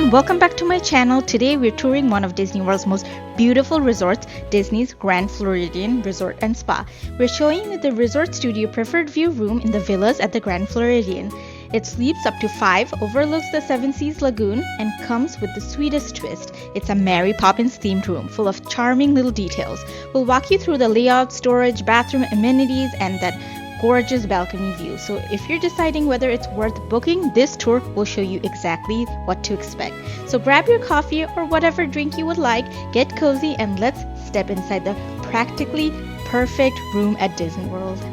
everyone, welcome back to my channel. Today we're touring one of Disney World's most beautiful resorts, Disney's Grand Floridian Resort and Spa. We're showing you the Resort Studio Preferred View room in the villas at the Grand Floridian. It sleeps up to 5, overlooks the Seven Seas Lagoon, and comes with the sweetest twist. It's a Mary Poppins themed room full of charming little details. We'll walk you through the layout, storage, bathroom amenities, and that gorgeous balcony view. So if you're deciding whether it's worth booking, this tour will show you exactly what to expect. So grab your coffee or whatever drink you would like, get cozy, and let's step inside the practically perfect room at Disney World.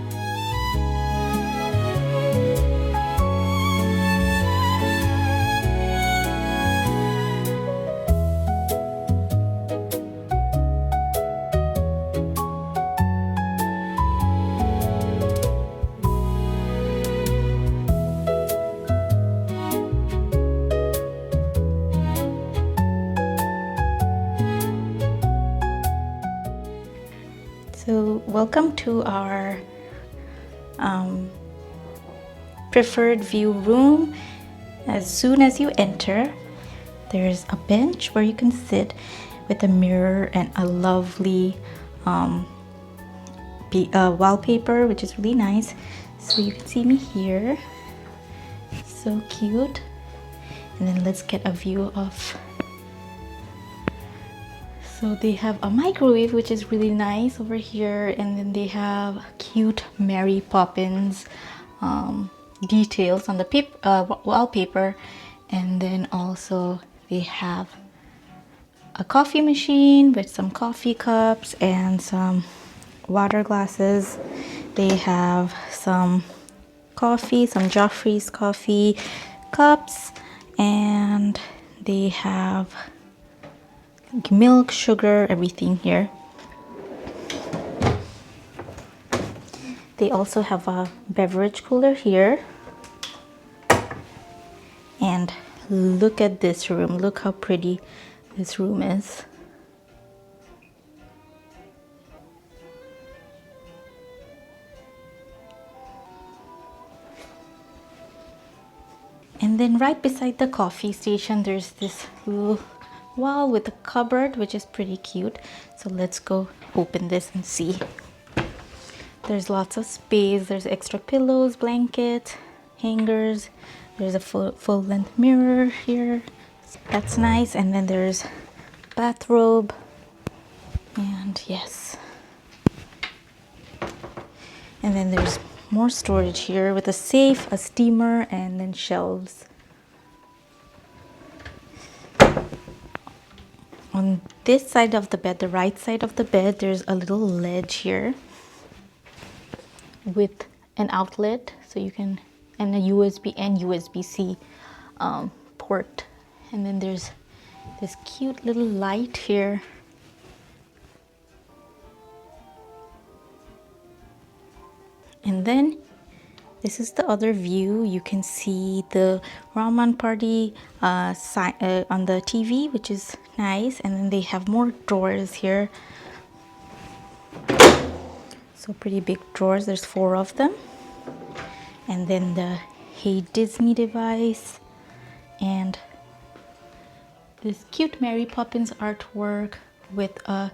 So welcome to our preferred view room. As soon as you enter, there's a bench where you can sit with a mirror and a lovely wallpaper, which is really nice. So you can see me here, so cute. And then let's get a view of. So they have a microwave, which is really nice over here, and then they have cute Mary Poppins details on the wallpaper, and then also they have a coffee machine with some coffee cups and some water glasses. They have some coffee, some Joffrey's coffee cups, and they have milk, sugar, everything here. They also have a beverage cooler here. And look at this room. Look how pretty this room is. And then right beside the coffee station, there's this little wall with a cupboard, which is pretty cute. So let's go open this and see. There's lots of space. There's extra pillows, blankets, hangers. There's a full length mirror here. That's nice. And then there's bathrobe. And yes. And then there's more storage here with a safe, a steamer, and then shelves. On this side of the bed, the right side of the bed, there's a little ledge here with an outlet, so you can, and a USB and USB-C port. And then there's this cute little light here. And then this is the other view. You can see the Ramen Party on the TV, which is nice. And then they have more drawers here. So pretty big drawers. There's 4 of them. And then the Hey Disney device. And this cute Mary Poppins artwork with a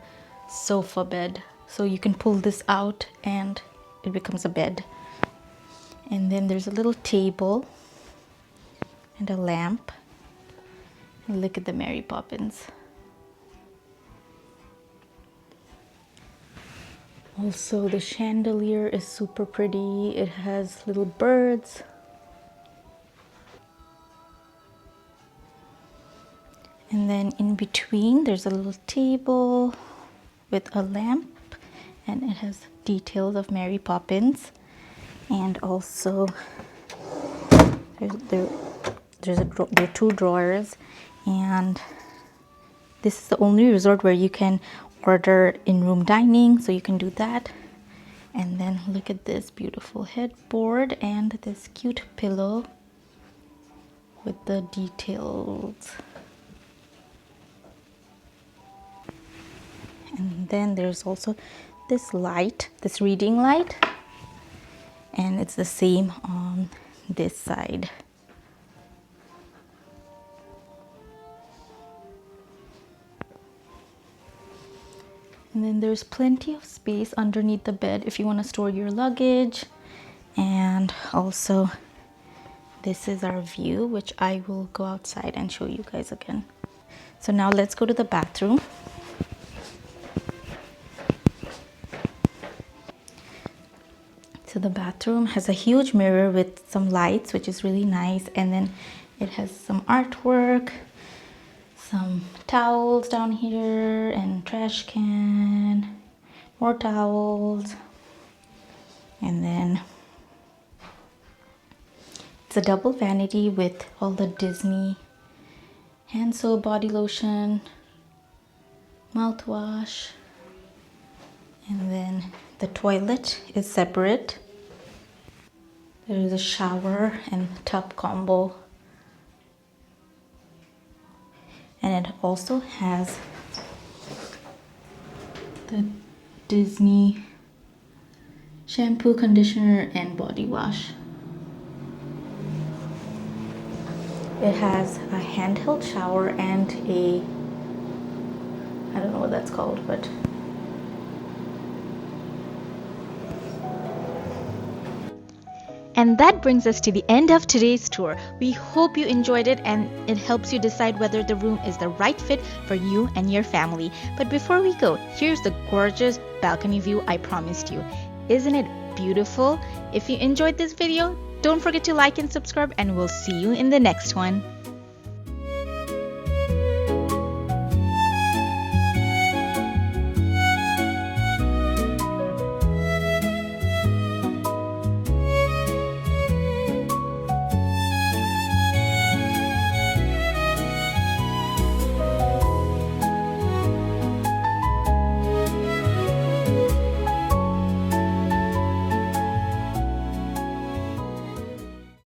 sofa bed. So you can pull this out and it becomes a bed. And then there's a little table and a lamp. And look at the Mary Poppins. Also, the chandelier is super pretty. It has little birds. And then in between, there's a little table with a lamp. And it has details of Mary Poppins. And also, there are 2 drawers, and this is the only resort where you can order in-room dining, so you can do that. And then look at this beautiful headboard and this cute pillow with the details. And then there's also this light, this reading light. And it's the same on this side. And then there's plenty of space underneath the bed if you want to store your luggage. And also, this is our view, which I will go outside and show you guys again. So now let's go to the bathroom. So the bathroom has a huge mirror with some lights, which is really nice. And then it has some artwork, some towels down here, and trash can, more towels. And then it's a double vanity with all the Disney hand soap, body lotion, mouthwash. And then the toilet is separate. There is a shower and tub combo. And it also has the Disney shampoo, conditioner, and body wash. It has a handheld shower and I don't know what that's called, but And that brings us to the end of today's tour. We hope you enjoyed it and it helps you decide whether the room is the right fit for you and your family. But before we go, here's the gorgeous balcony view I promised you. Isn't it beautiful? If you enjoyed this video, don't forget to like and subscribe, and we'll see you in the next one.